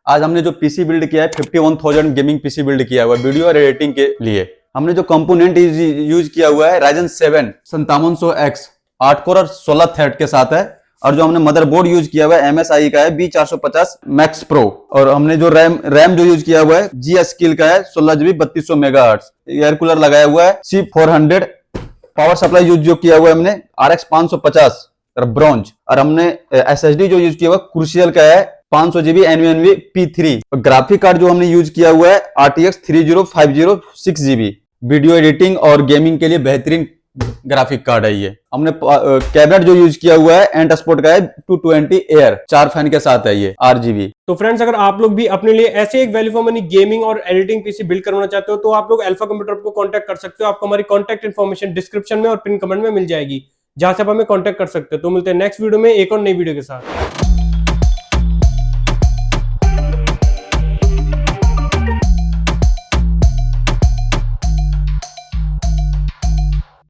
आज हमने जो पीसी बिल्ड किया है 51,000 गेमिंग पीसी बिल्ड किया हुआ है वीडियो और एडिटिंग के लिए। हमने जो कंपोनेंट यूज किया हुआ है Ryzen 7 5700X 8 कोर और 16 थ्रेड के साथ है। और जो हमने मदरबोर्ड यूज किया हुआ है MSI का है B450 मैक्स प्रो। और हमने जो रैम जो यूज किया हुआ है जी स्किल का है 16GB 3200 मेगाहर्ट्ज। एयर कूलर लगाया हुआ है C400। पावर सप्लाई यूज जो किया हुआ है हमने RX 550 ब्रॉन्ज। और हमने SSD जो यूज किया हुआ क्रूशियल का है 500GB NVMe P3। और ग्राफिक कार्ड जो हमने यूज किया हुआ है RTX 3050 6GB। वीडियो एडिटिंग और गेमिंग के लिए बेहतरीन ग्राफिक कार्ड है ये। हमने कैबिनेट जो यूज किया हुआ है एंड स्पोर्ट का है 220 एयर 4 फैन के साथ है ये RGB। तो फ्रेंड्स, अगर आप लोग भी अपने लिए ऐसे एक वैल्यू फॉर मनी गेमिंग और एडिटिंग पीसी बिल्ड करवाना चाहते हो तो आप लोग अल्फा कंप्यूटर को कांटेक्ट कर सकते हो। आपको हमारी कांटेक्ट इन्फॉर्मेशन डिस्क्रिप्शन में और पिन कमेंट में मिल जाएगी, जहां से आप हमें कांटेक्ट कर सकते हो। तो मिलते हैं नेक्स्ट वीडियो में एक और नई वीडियो के साथ।